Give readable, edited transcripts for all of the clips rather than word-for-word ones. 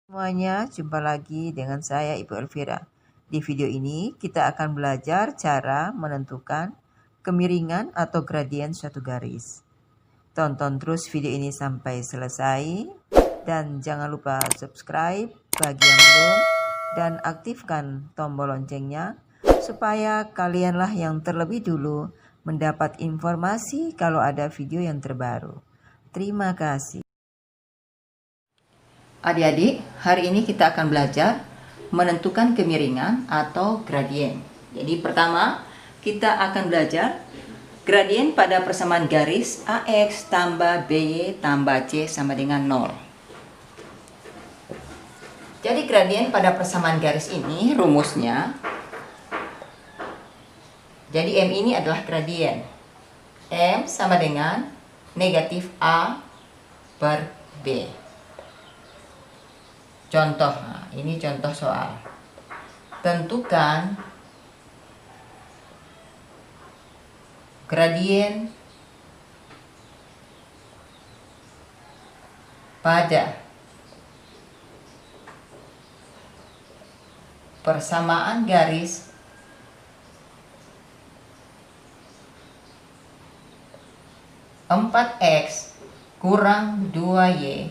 Semuanya, jumpa lagi dengan saya Ibu Elvira. Di video ini kita akan belajar cara menentukan kemiringan atau gradien suatu garis. Tonton terus video ini sampai selesai dan jangan lupa subscribe bagi yang belum dan aktifkan tombol loncengnya supaya kalianlah yang terlebih dulu mendapat informasi kalau ada video yang terbaru. Terima kasih. Adik-adik, hari ini kita akan belajar menentukan kemiringan atau gradien. Jadi pertama, kita akan belajar gradien pada persamaan garis AX tambah BY tambah C sama dengan 0. Jadi gradien pada persamaan garis ini rumusnya, jadi M ini adalah gradien. M sama dengan negatif A per B. Contoh, nah ini contoh soal. Tentukan gradien pada persamaan garis empat X kurang 2Y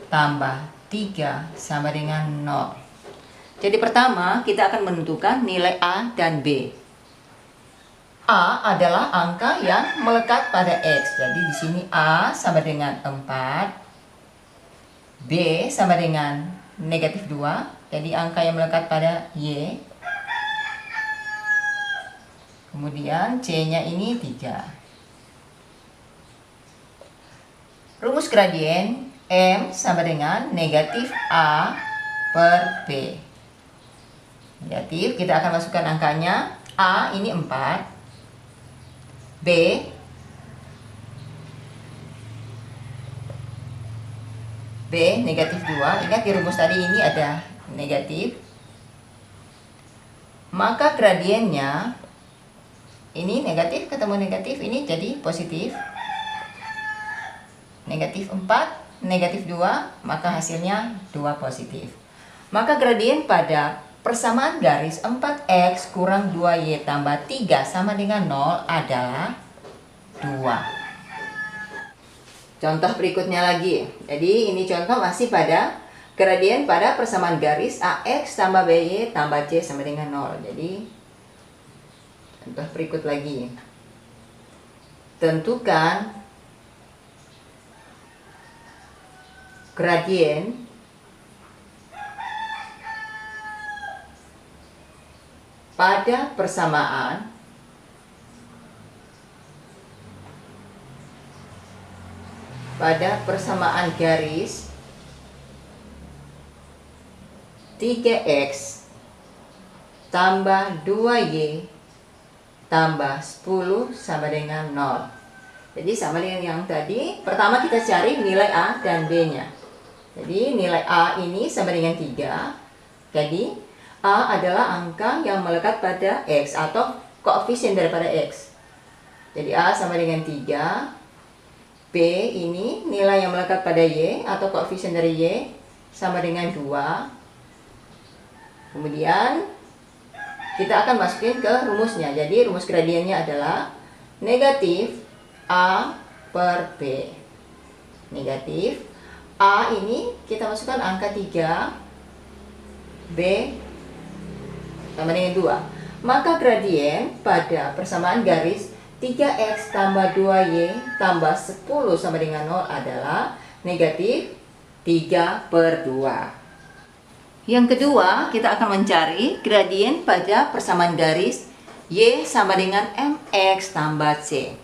tambah 3 sama dengan 0. Jadi pertama kita akan menentukan nilai A dan B. A adalah angka yang melekat pada X. Jadi di sini A sama dengan 4. B sama dengan negatif 2. Jadi angka yang melekat pada Y. Kemudian C-nya ini 3. Rumus gradien M sama dengan negatif A per B. Negatif, kita akan masukkan angkanya. A ini 4. B negatif 2. Ingat di rumus tadi ini ada negatif. Maka gradiennya ini negatif ketemu negatif, ini jadi positif. Negatif 4 negatif 2, maka hasilnya 2 positif. Maka gradien pada persamaan garis 4X kurang 2Y tambah 3 sama dengan 0 adalah 2. Contoh berikutnya lagi. Jadi ini contoh masih pada gradien pada persamaan garis AX tambah BY tambah C sama dengan 0. Jadi contoh berikut lagi. Tentukan gradien pada persamaan garis 3X tambah 2Y tambah 10 sama dengan 0. Jadi sama dengan yang tadi. Pertama kita cari nilai A dan B-nya. Jadi nilai A ini sama dengan 3. Jadi A adalah angka yang melekat pada X atau koefisien daripada X. Jadi A sama dengan 3. B ini nilai yang melekat pada Y atau koefisien dari Y sama dengan 2. Kemudian kita akan masukin ke rumusnya. Jadi rumus gradiennya adalah negatif A per B. Negatif A ini kita masukkan angka 3, B sama dengan 2. Maka gradien pada persamaan garis 3X tambah 2Y tambah 10 sama dengan 0 adalah negatif 3 per 2. Yang kedua, kita akan mencari gradien pada persamaan garis Y sama dengan MX tambah C.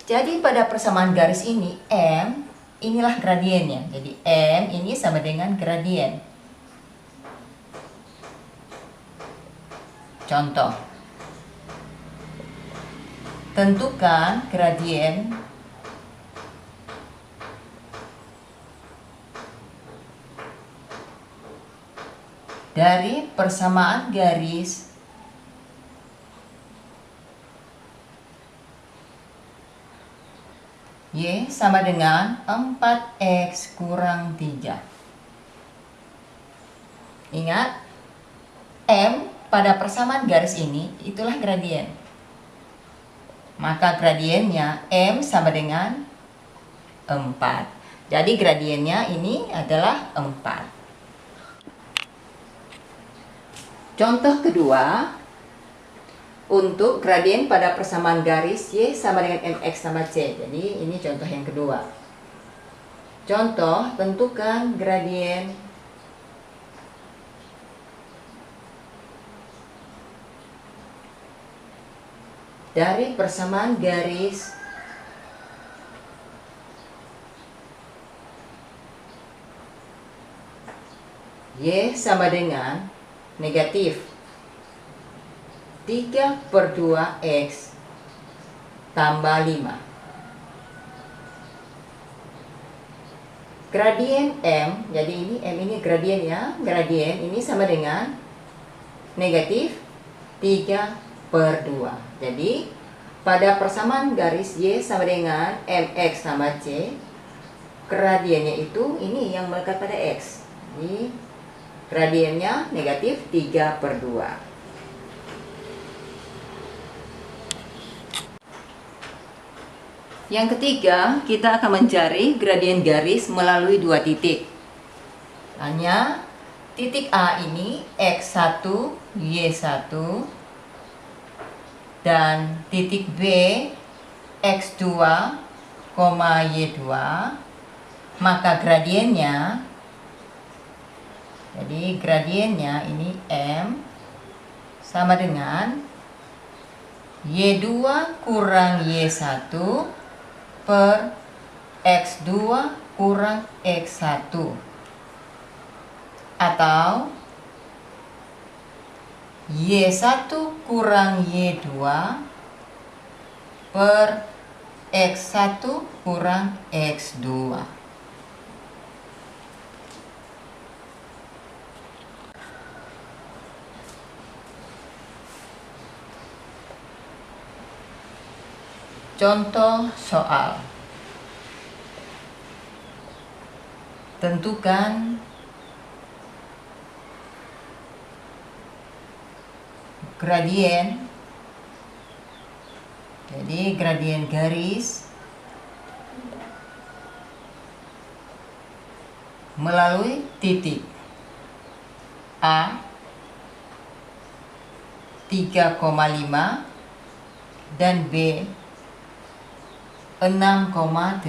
Jadi pada persamaan garis ini M inilah gradiennya. Jadi M ini sama dengan gradien. Contoh. Tentukan gradien dari persamaan garis Y sama dengan 4X kurang 3. Ingat, M pada persamaan garis ini itulah gradien. Maka gradiennya M sama dengan 4. Jadi gradiennya ini adalah 4. Contoh kedua, untuk gradien pada persamaan garis Y sama dengan MX tambah C. Jadi ini contoh yang kedua. Contoh, tentukan gradien dari persamaan garis Y sama dengan negatif 3/2X tambah 5. Gradien M, jadi ini M ini gradien ya. Gradien ini sama dengan negatif 3/2. Jadi pada persamaan garis Y sama dengan MX tambah C, gradiennya itu ini yang melekat pada X. Jadi gradiennya negatif 3/2. Yang ketiga, kita akan mencari gradien garis melalui 2 titik. Hanya titik A ini X1, Y1, dan titik B X2, Y2. Maka gradiennya, jadi gradiennya ini M sama dengan Y2 kurang Y1 per X2 kurang X1, atau Y1 kurang Y2 per X1 kurang X2. Contoh soal. Tentukan gradien. Jadi gradien garis melalui titik A 3,5 dan B 6,8.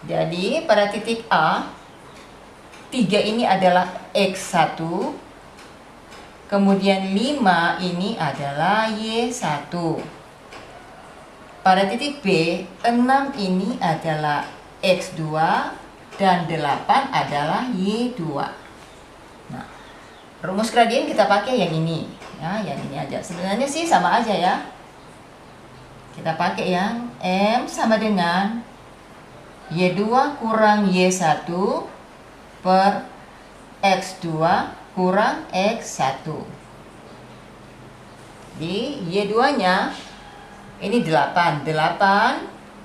Jadi pada titik A, 3 ini adalah X1, kemudian 5 ini adalah Y1. Pada titik B, 6 ini adalah X2 dan 8 adalah Y2. Nah, rumus gradien kita pakai yang ini. Ya, yang ini aja. Sebenarnya sih sama aja ya. Kita pakai yang M sama dengan Y2 kurang Y1 per X2 kurang X1. Di Y2 nya ini 8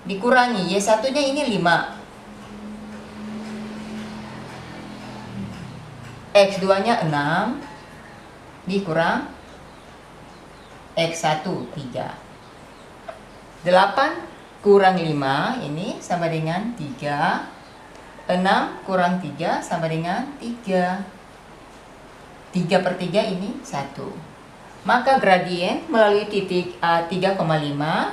dikurangi Y1 nya ini 5, X2 nya 6 dikurang X1 3. 8 kurang 5 ini sama dengan 3. 6 kurang 3 sama dengan 3. 3/3 ini 1. Maka gradien melalui titik A 3,5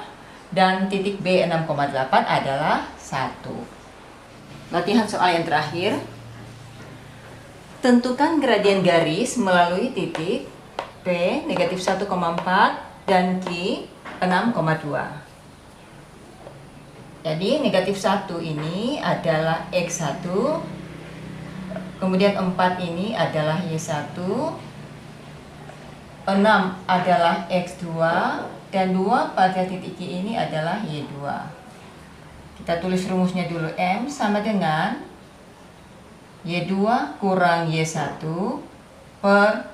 dan titik B 6,8 adalah 1. Latihan soal yang terakhir. Tentukan gradien garis melalui titik P negatif 1,4 dan Q 6,2. Jadi negatif 1 ini adalah X1, kemudian 4 ini adalah Y1, 6 adalah X2, dan 2 pada titik Q ini adalah Y2. Kita tulis rumusnya dulu. M sama dengan Y2 kurang Y1 per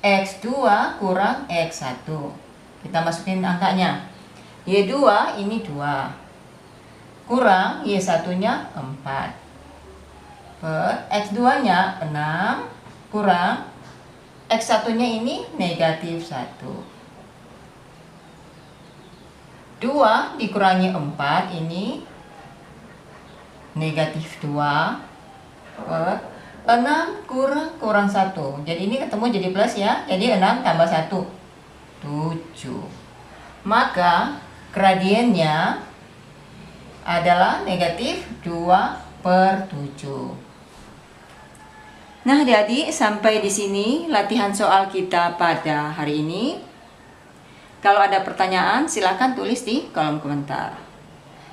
X2 kurang X1. Kita masukin angkanya. Y2 ini 2 kurang Y1 nya 4. per X2 nya 6 kurang X1 nya ini negatif 1. 2 dikurangi 4 ini negatif 2 per 6 kurang 1. Jadi ini ketemu jadi plus ya. Jadi 6 tambah 1 7. Maka gradiennya adalah negatif 2/7. Nah, adik-adik, sampai di sini latihan soal kita pada hari ini. Kalau ada pertanyaan, silakan tulis di kolom komentar.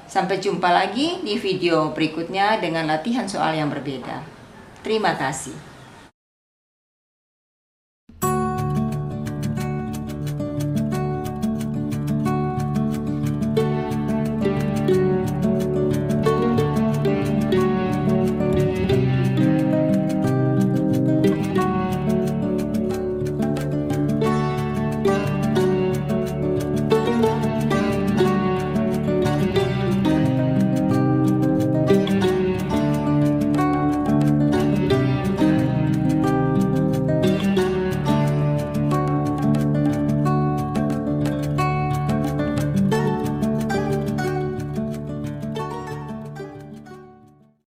Sampai jumpa lagi di video berikutnya dengan latihan soal yang berbeda. Terima kasih.